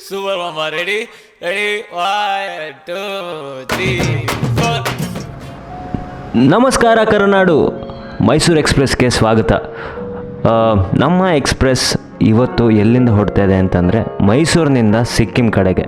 Super ಮಾಮ. Ready ready 1 2 3 4. ನಮಸ್ಕಾರ ಕರುನಾಡು, ಮೈಸೂರು ಎಕ್ಸ್ಪ್ರೆಸ್ಗೆ ಸ್ವಾಗತ. ನಮ್ಮ ಎಕ್ಸ್ಪ್ರೆಸ್ ಇವತ್ತು ಎಲ್ಲಿಂದ ಹೊರಡ್ತಾ ಇದೆ ಅಂತಂದರೆ ಮೈಸೂರಿನಿಂದ ಸಿಕ್ಕಿಂ ಕಡೆಗೆ.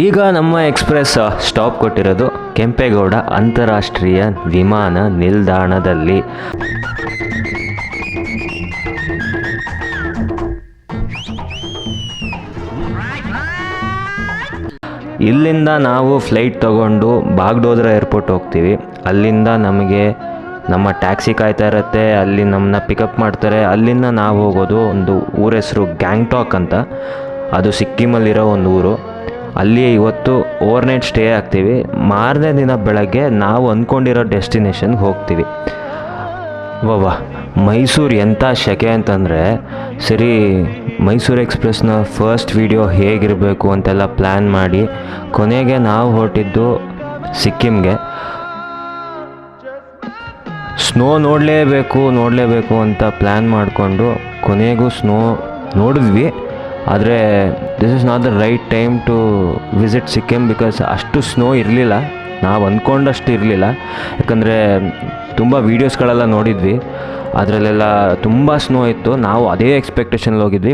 ಈಗ ನಮ್ಮ ಎಕ್ಸ್ಪ್ರೆಸ್ ಸ್ಟಾಪ್ ಕೊಟ್ಟಿರೋದು ಕೆಂಪೇಗೌಡ ಅಂತಾರಾಷ್ಟ್ರೀಯ ವಿಮಾನ ನಿಲ್ದಾಣದಲ್ಲಿ. ಇಲ್ಲಿಂದ ನಾವು ಫ್ಲೈಟ್ ತೊಗೊಂಡು ಬಾಗ್ಡೋಗ್ರಾ ಏರ್ಪೋರ್ಟ್ ಹೋಗ್ತೀವಿ. ಅಲ್ಲಿಂದ ನಮಗೆ ನಮ್ಮ ಟ್ಯಾಕ್ಸಿ ಕಾಯ್ತಾ ಇರುತ್ತೆ, ಅಲ್ಲಿ ನಮ್ಮನ್ನ ಪಿಕಪ್ ಮಾಡ್ತಾರೆ. ಅಲ್ಲಿಂದ ನಾವು ಹೋಗೋದು ಒಂದು ಊರ ಹೆಸರು ಗ್ಯಾಂಗ್ಟಾಕ್ ಅಂತ, ಅದು ಸಿಕ್ಕಿಮಲ್ಲಿರೋ ಒಂದು ಊರು. ಅಲ್ಲಿ ಇವತ್ತು ಓವರ್ನೈಟ್ ಸ್ಟೇ ಆಗ್ತೀವಿ. ಮಾರನೇ ದಿನ ಬೆಳಗ್ಗೆ ನಾವು ಅಂದ್ಕೊಂಡಿರೋ ಡೆಸ್ಟಿನೇಷನ್ಗೆ ಹೋಗ್ತೀವಿ. ವಾ, ಮೈಸೂರು ಎಂಥ ಶೆಕೆ ಅಂತಂದರೆ, ಸರಿ ಮೈಸೂರು ಎಕ್ಸ್ಪ್ರೆಸ್ನ ಫಸ್ಟ್ ವಿಡಿಯೋ ಹೇಗಿರಬೇಕು ಅಂತೆಲ್ಲ ಪ್ಲ್ಯಾನ್ ಮಾಡಿ ಕೊನೆಗೆ ನಾವು ಹೊರಟಿದ್ದು ಸಿಕ್ಕಿಮ್ಗೆ. ಸ್ನೋ ನೋಡಲೇಬೇಕು ಅಂತ ಪ್ಲ್ಯಾನ್ ಮಾಡಿಕೊಂಡು ಕೊನೆಗೂ ಸ್ನೋ ನೋಡಿದ್ವಿ. ಆದರೆ this is not the right time to visit Sikkim, because ಅಷ್ಟು ಸ್ನೋ ಇರಲಿಲ್ಲ, ನಾವು ಅಂದ್ಕೊಂಡಷ್ಟು ಇರಲಿಲ್ಲ. ಯಾಕಂದರೆ ತುಂಬ ವೀಡಿಯೋಸ್ಗಳೆಲ್ಲ ನೋಡಿದ್ವಿ, ಅದರಲ್ಲೆಲ್ಲ ತುಂಬ ಸ್ನೋ ಇತ್ತು. ನಾವು ಅದೇ ಎಕ್ಸ್ಪೆಕ್ಟೇಷನ್ಲಿ ಹೋಗಿದ್ವಿ.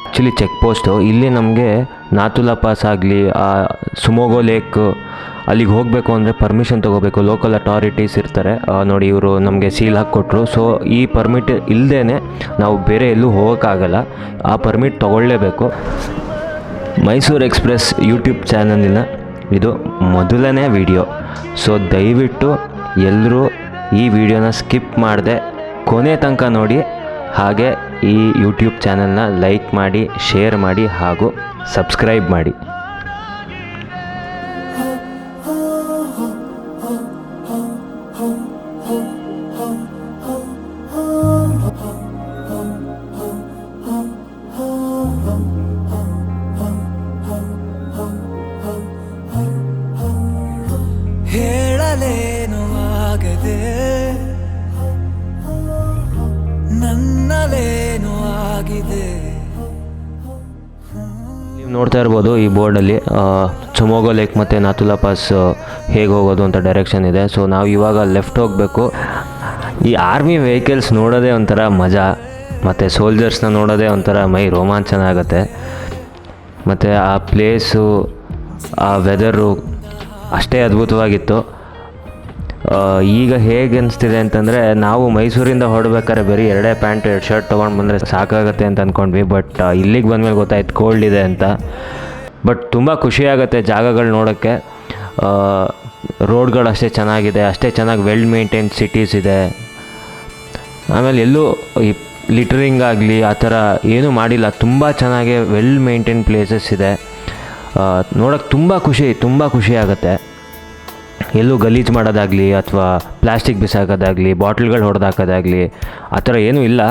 ಆ್ಯಕ್ಚುಲಿ ಚೆಕ್ ಪೋಸ್ಟು ಇಲ್ಲಿ ನಮಗೆ ನಾಥುಲಾ ಪಾಸ್ ಆಗಲಿ, ಸುಮೋಗೋ ಲೇಕ್ ಅಲ್ಲಿಗೆ ಹೋಗಬೇಕು ಅಂದರೆ ಪರ್ಮಿಷನ್ ತೊಗೋಬೇಕು. ಲೋಕಲ್ ಅಥಾರಿಟೀಸ್ ಇರ್ತಾರೆ ನೋಡಿ, ಇವರು ನಮಗೆ ಸೀಲ್ ಹಾಕ್ಕೊಟ್ರು. ಸೊ ಈ ಪರ್ಮಿಟ್ ಇಲ್ಲದೇ ನಾವು ಬೇರೆ ಎಲ್ಲೂ ಹೋಗೋಕ್ಕಾಗಲ್ಲ, ಆ ಪರ್ಮಿಟ್ ತೊಗೊಳ್ಳೇಬೇಕು. ಮೈಸೂರು ಎಕ್ಸ್ಪ್ರೆಸ್ ಯೂಟ್ಯೂಬ್ ಚಾನಲಿನ ಇದು ಮೊದಲನೇ ವಿಡಿಯೋ. ಸೊ ದಯವಿಟ್ಟು ಎಲ್ಲರೂ ಈ ವಿಡಿಯೋನ ಸ್ಕಿಪ್ ಮಾಡದೆ ಕೊನೆ ತನಕ ನೋಡಿ. ಹಾಗೆ ಈ ಯೂಟ್ಯೂಬ್ ಚಾನಲ್ನ ಲೈಕ್ ಮಾಡಿ, ಶೇರ್ ಮಾಡಿ ಹಾಗೂ ಸಬ್ಸ್ಕ್ರೈಬ್ ಮಾಡಿ. ಹೇಳಲೇನು ಆಗದೆ ನನ್ನಲೇನು ಆಗಿದೆ. ನೀವು ನೋಡ್ತಾ ಇರ್ಬೋದು ಈ ಬೋರ್ಡಲ್ಲಿ ಸುಮೋಗೋ ಲೇಕ್ ಮತ್ತು ನಾಥುಲಾ ಪಾಸ್ ಹೇಗೆ ಹೋಗೋದು ಅಂತ ಡೈರೆಕ್ಷನ್ ಇದೆ. ಸೊ ನಾವು ಇವಾಗ ಲೆಫ್ಟ್ ಹೋಗಬೇಕು. ಈ ಆರ್ಮಿ ವೆಹಿಕಲ್ಸ್ ನೋಡೋದೇ ಒಂಥರ ಮಜಾ, ಮತ್ತು ಸೋಲ್ಜರ್ಸ್ನ ನೋಡೋದೇ ಒಂಥರ ಮೈ ರೋಮಾಂಚನ ಆಗುತ್ತೆ. ಮತ್ತು ಆ ಪ್ಲೇಸು, ಆ ವೆದರು ಅಷ್ಟೇ ಅದ್ಭುತವಾಗಿತ್ತು. ಈಗ ಹೇಗೆ ಅನಿಸ್ತಿದೆ ಅಂತಂದರೆ, ನಾವು ಮೈಸೂರಿಂದ ಹೊರಡ್ಬೇಕಾದ್ರೆ ಬರೀ 2 ಪ್ಯಾಂಟ್ 2 ಶರ್ಟ್ ತೊಗೊಂಡು ಬಂದರೆ ಸಾಕಾಗುತ್ತೆ ಅಂತ ಅಂದ್ಕೊಂಡ್ವಿ. ಬಟ್ ಇಲ್ಲಿಗೆ ಬಂದಮೇಲೆ ಗೊತ್ತಾಯ್ತು ಕೋಲ್ಡ್ ಇದೆ ಅಂತ. ಬಟ್ ತುಂಬ ಖುಷಿಯಾಗುತ್ತೆ ಜಾಗಗಳು ನೋಡೋಕ್ಕೆ. ರೋಡ್ಗಳು ಅಷ್ಟೇ ಚೆನ್ನಾಗಿದೆ, ಅಷ್ಟೇ ಚೆನ್ನಾಗಿ ವೆಲ್ ಮೇಂಟೈನ್ ಸಿಟೀಸ್ ಇದೆ. ಆಮೇಲೆ ಎಲ್ಲೂ ಈ ಲಿಟರಿಂಗ್ ಆಗಲಿ ಆ ಥರ ಏನೂ ಮಾಡಿಲ್ಲ, ತುಂಬ ಚೆನ್ನಾಗಿ ವೆಲ್ ಮೇಂಟೈನ್ ಪ್ಲೇಸಸ್ ಇದೆ. ನೋಡೋಕ್ಕೆ ತುಂಬ ಖುಷಿ ಆಗುತ್ತೆ. ಎಲ್ಲೂ ಗಲೀಜು ಮಾಡೋದಾಗಲಿ ಅಥವಾ ಪ್ಲಾಸ್ಟಿಕ್ ಬಿಸಾಕೋದಾಗಲಿ, ಬಾಟ್ಲ್ಗಳು ಹೊಡೆದಾಕೋದಾಗಲಿ ಆ ಥರ ಏನೂ ಇಲ್ಲ.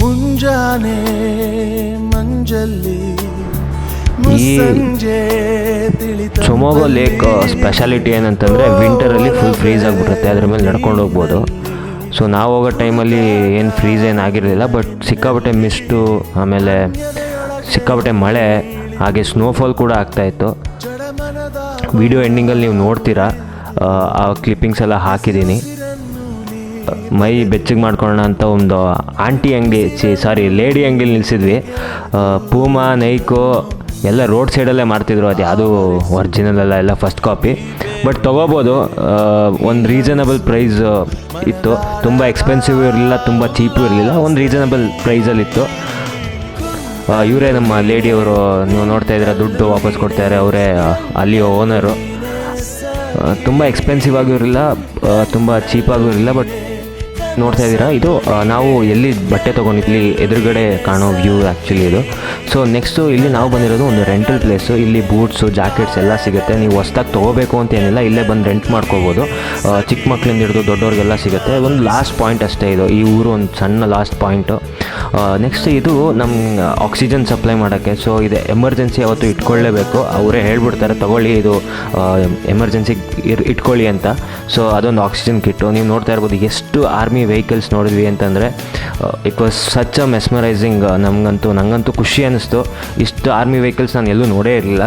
ಮುಂಜಾನೆ ಮಂಜಲ್ಲಿ ಈ ಸುಮೋಗೋ ಲೇಕ್ ಸ್ಪೆಷಾಲಿಟಿ ಏನಂತಂದರೆ ವಿಂಟರಲ್ಲಿ ಫುಲ್ ಫ್ರೀಸ್ ಆಗಿಬಿಡುತ್ತೆ, ಅದ್ರ ಮೇಲೆ ನಡ್ಕೊಂಡು ಹೋಗ್ಬೋದು. ಸೊ ನಾವು ಹೋಗೋ ಟೈಮಲ್ಲಿ ಏನು ಫ್ರೀಸ್ ಏನಾಗಿರಲಿಲ್ಲ, ಬಟ್ ಸಿಕ್ಕಾಪಟ್ಟೆ ಮಿಸ್ಟು, ಆಮೇಲೆ ಸಿಕ್ಕಾಪಟ್ಟೆ ಮಳೆ, ಹಾಗೆ ಸ್ನೋಫಾಲ್ ಕೂಡ ಆಗ್ತಾಯಿತ್ತು. ವಿಡಿಯೋ ಎಂಡಿಂಗಲ್ಲಿ ನೀವು ನೋಡ್ತೀರಾ, ಆ ಕ್ಲಿಪ್ಪಿಂಗ್ಸ್ ಎಲ್ಲ ಹಾಕಿದ್ದೀನಿ. ಮೈ ಬೆಚ್ಚಗೆ ಮಾಡ್ಕೊಳ್ಳೋಣ ಅಂತ ಒಂದು ಲೇಡಿ ಅಂಗಡಿಲಿ ನಿಲ್ಲಿಸಿದ್ವಿ. ಪೂಮಾ, ನೈಕೋ ಎಲ್ಲ ರೋಡ್ ಸೈಡಲ್ಲೇ ಮಾಡ್ತಿದ್ರು. ಅದು ಯಾವುದು ಒರಿಜಿನಲ್ ಎಲ್ಲ ಫಸ್ಟ್ ಕಾಪಿ. ಬಟ್ ತೊಗೋಬೋದು, ಒಂದು ರೀಸನಬಲ್ ಪ್ರೈಸ್ ಇತ್ತು. ತುಂಬ ಎಕ್ಸ್ಪೆನ್ಸಿವ್ ಇರಲಿಲ್ಲ, ತುಂಬ ಚೀಪು ಇರಲಿಲ್ಲ, ಒಂದು ರೀಸನಬಲ್ ಪ್ರೈಸಲ್ಲಿತ್ತು. ಇವರೇ ನಮ್ಮ ಲೇಡಿಯವರು, ನೀವು ನೋಡ್ತಾ ಇದ್ದೀರಾ, ದುಡ್ಡು ವಾಪಸ್ ಕೊಡ್ತಾರೆ, ಅವರೇ ಅಲ್ಲಿ ಓನರು. ತುಂಬ ಎಕ್ಸ್ಪೆನ್ಸಿವ್ ಆಗೂ ಇರಲಿಲ್ಲ, ತುಂಬ ಚೀಪಾಗೂ ಇರಲಿಲ್ಲ. ಬಟ್ ನೋಡ್ತಾ ಇದ್ದೀರಾ, ಇದು ನಾವು ಎಲ್ಲಿ ಬಟ್ಟೆ ತೊಗೊಂಡಿದ್ವಿ ಎದುರುಗಡೆ ಕಾಣೋ ವ್ಯೂ ಆ್ಯಕ್ಚುಲಿ ಇದು. ಸೊ ನೆಕ್ಸ್ಟು ಇಲ್ಲಿ ನಾವು ಬಂದಿರೋದು ಒಂದು ರೆಂಟಲ್ ಪ್ಲೇಸು. ಇಲ್ಲಿ ಬೂಟ್ಸು, ಜಾಕೆಟ್ಸ್ ಎಲ್ಲ ಸಿಗುತ್ತೆ. ನೀವು ಹೊಸ್ದಾಗಿ ತೊಗೋಬೇಕು ಅಂತ ಏನಿಲ್ಲ, ಇಲ್ಲೇ ಬಂದು ರೆಂಟ್ ಮಾಡ್ಕೋಬೋದು. ಚಿಕ್ಕ ಮಕ್ಕಳಿಂದ ಹಿಡಿದು ದೊಡ್ಡವ್ರಿಗೆಲ್ಲ ಸಿಗುತ್ತೆ. ಒಂದು ಲಾಸ್ಟ್ ಪಾಯಿಂಟ್ ಅಷ್ಟೇ ಇದು, ಈ ಊರು ಒಂದು ಸಣ್ಣ ಲಾಸ್ಟ್ ಪಾಯಿಂಟು. ನೆಕ್ಸ್ಟ್ ಇದು ನಮ್ಮ ಆಕ್ಸಿಜನ್ ಸಪ್ಲೈ ಮಾಡೋಕ್ಕೆ. ಸೊ ಇದು ಎಮರ್ಜೆನ್ಸಿ ಯಾವತ್ತು ಇಟ್ಕೊಳ್ಳೇಬೇಕು. ಅವರೇ ಹೇಳ್ಬಿಡ್ತಾರೆ ತೊಗೊಳ್ಳಿ, ಇದು ಎಮರ್ಜೆನ್ಸಿ ಇಟ್ಕೊಳ್ಳಿ ಅಂತ. ಸೊ ಅದೊಂದು ಆಕ್ಸಿಜನ್ ಕಿಟ್ಟು. ನೀವು ನೋಡ್ತಾ ಇರ್ಬೋದು ಎಷ್ಟು ಆರ್ಮಿ ವೆಹಿಕಲ್ಸ್ ನೋಡಿದ್ವಿ ಅಂತಂದರೆ it was such a mesmerising. ನನಗಂತೂ ಖುಷಿ ಅನ್ನಿಸ್ತು. ಇಷ್ಟು ಆರ್ಮಿ ವೆಹಿಕಲ್ಸ್ ನಾನು ಎಲ್ಲೂ ನೋಡೇ ಇರಲಿಲ್ಲ.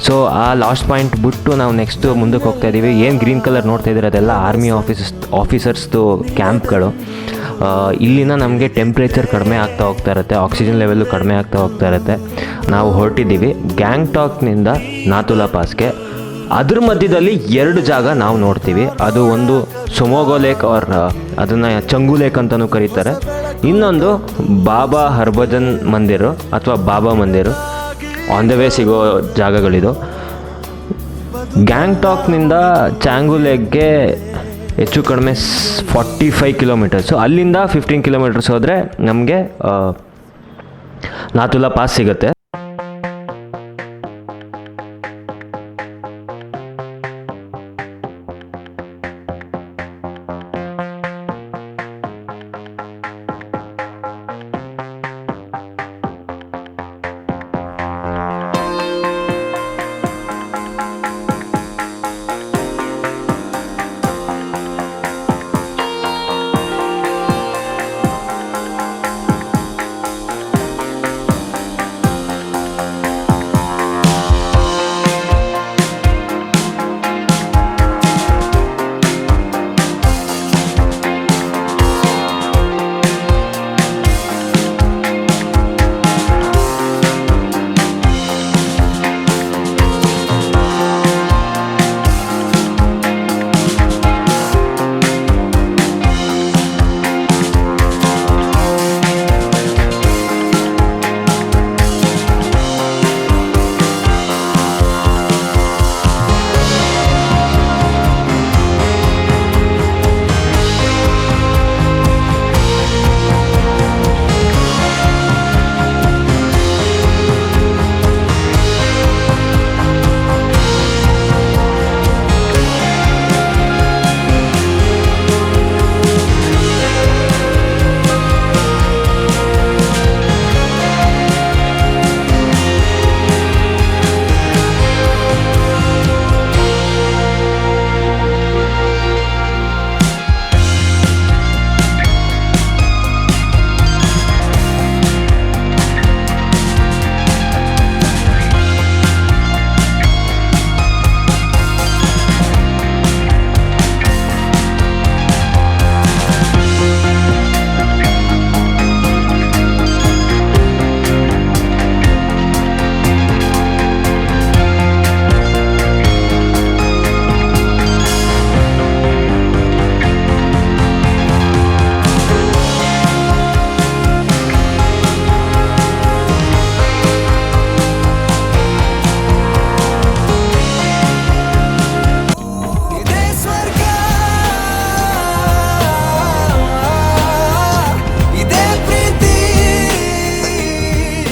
ಸೊ ಆ ಲಾಸ್ಟ್ ಪಾಯಿಂಟ್ ಬಿಟ್ಟು ನಾವು ನೆಕ್ಸ್ಟು ಮುಂದಕ್ಕೆ ಹೋಗ್ತಾ ಇದ್ದೀವಿ. ಏನು ಗ್ರೀನ್ ಕಲರ್ ನೋಡ್ತಾ ಇದ್ದೀರ ಅದೆಲ್ಲ ಆರ್ಮಿ ಆಫೀಸರ್ಸ್ದು ಕ್ಯಾಂಪ್ಗಳು. ಇಲ್ಲಿನ ನಮಗೆ ಟೆಂಪ್ರೇಚರ್ ಕಡಿಮೆ ಆಗ್ತಾ ಹೋಗ್ತಾ ಇರುತ್ತೆ, ಆಕ್ಸಿಜನ್ ಲೆವೆಲ್ಲು ಕಡಿಮೆ ಆಗ್ತಾ ಹೋಗ್ತಾ ಇರುತ್ತೆ. ನಾವು ಹೊರಟಿದ್ದೀವಿ ಗ್ಯಾಂಗ್ಟಾಕ್ನಿಂದ ನಾಥುಲಾ ಪಾಸ್ಗೆ. ಅದ್ರ ಮಧ್ಯದಲ್ಲಿ 2 ಜಾಗ ನಾವು ನೋಡ್ತೀವಿ. ಅದು ಒಂದು ಸೊಮೋಗೋ ಲೇಕ್ ಆರ್ ಅದನ್ನು ಚಂಗು ಲೇಕ್ ಅಂತಲೂ ಕರೀತಾರೆ. ಇನ್ನೊಂದು ಬಾಬಾ ಹರ್ಭಜನ್ ಮಂದಿರು ಅಥವಾ ಬಾಬಾ ಮಂದಿರು. ಆನ್ ದ ವೇ ಸಿಗೋ ಜಾಗಗಳಿದು. ಗ್ಯಾಂಗ್ಟಾಕ್ನಿಂದ ಚಾಂಗು ಲೇಕ್ಗೆ ಹೆಚ್ಚು ಕಡಿಮೆ 45 ಕಿಲೋಮೀಟರ್ಸು. ಅಲ್ಲಿಂದ 15 ಕಿಲೋಮೀಟರ್ಸ್ ಹೋದರೆ ನಮಗೆ ನಾಥುಲಾ ಪಾಸ್ ಸಿಗುತ್ತೆ.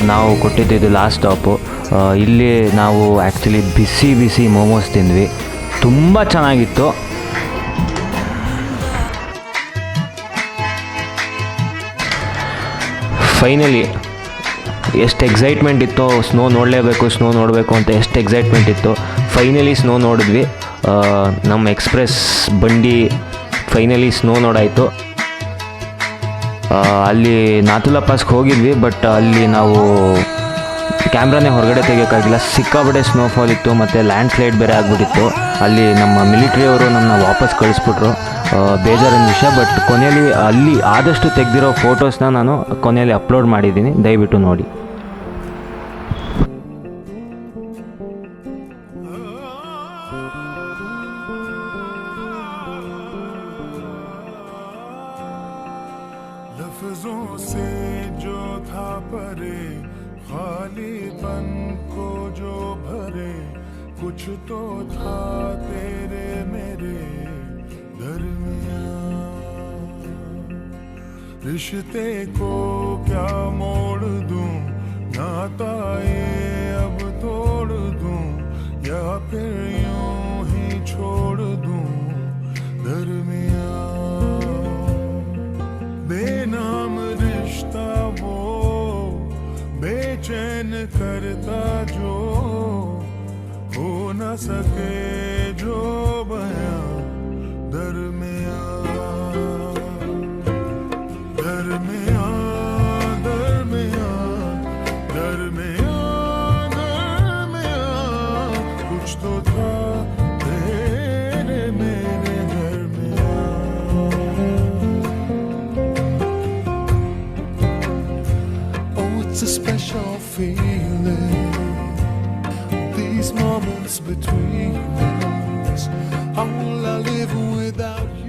ನಾವು ಕೊಟ್ಟಿದ್ದು ಲಾಸ್ಟ್ ಸ್ಟಾಪು. ಇಲ್ಲಿ ನಾವು ಆ್ಯಕ್ಚುಲಿ ಬಿಸಿ ಬಿಸಿ ಮೋಮೋಸ್ ತಿಂದ್ವಿ, ತುಂಬ ಚೆನ್ನಾಗಿತ್ತು. ಫೈನಲಿ ಎಷ್ಟು ಎಕ್ಸೈಟ್ಮೆಂಟ್ ಇತ್ತು, ಸ್ನೋ ನೋಡಬೇಕು ಅಂತ ಎಷ್ಟು ಎಕ್ಸೈಟ್ಮೆಂಟ್ ಇತ್ತು. ಫೈನಲಿ ಸ್ನೋ ನೋಡಿದ್ವಿ. ನಮ್ಮ ಎಕ್ಸ್ಪ್ರೆಸ್ ಬಂಡಿ ಫೈನಲಿ ಸ್ನೋ ನೋಡಾಯಿತು. ಅಲ್ಲಿ ನಾಥುಲಾ ಪಾಸ್ಗೆ ಹೋಗಿದ್ವಿ, ಬಟ್ ಅಲ್ಲಿ ನಾವು ಕ್ಯಾಮ್ರಾನೇ ಹೊರಗಡೆ ತೆಗಿಯೋಕ್ಕಾಗಿಲ್ಲ. ಸಿಕ್ಕಾಬಟ್ಟೆ ಸ್ನೋಫಾಲ್ ಇತ್ತು ಮತ್ತು ಲ್ಯಾಂಡ್ ಸ್ಲೈಡ್ ಬೇರೆ ಆಗಿಬಿಟ್ಟಿತ್ತು. ಅಲ್ಲಿ ನಮ್ಮ ಮಿಲಿಟ್ರಿಯವರು ನಮ್ಮನ್ನ ವಾಪಸ್ ಕಳಿಸ್ಬಿಟ್ರು. ಬೇಜಾರಿನ ವಿಷಯ. ಬಟ್ ಕೊನೆಯಲ್ಲಿ ಅಲ್ಲಿ ಆದಷ್ಟು ತೆಗೆದಿರೋ ಫೋಟೋಸ್ನ ನಾನು ಕೊನೆಯಲ್ಲಿ ಅಪ್ಲೋಡ್ ಮಾಡಿದ್ದೀನಿ, ದಯವಿಟ್ಟು ನೋಡಿ. लफ्ज़ों से जो था परे, खालीपन को जो भरे, कुछ तो था तेरे मेरे दरमियां। रिश्ते को क्या मोड़ दूं, नाता ये अब तोड़ दूं या फिर यूं ही छोड़ दूं दरमियां बेनाम रिश्ता वो बेचैन करता जो हो न सके जो बयां दरमियां दरमियां दरमियां दरमियां दरमियां कुछ तो था तेरे मेरे दरमियां Oh, it's a special feeling, these moments between us. How will I live without you?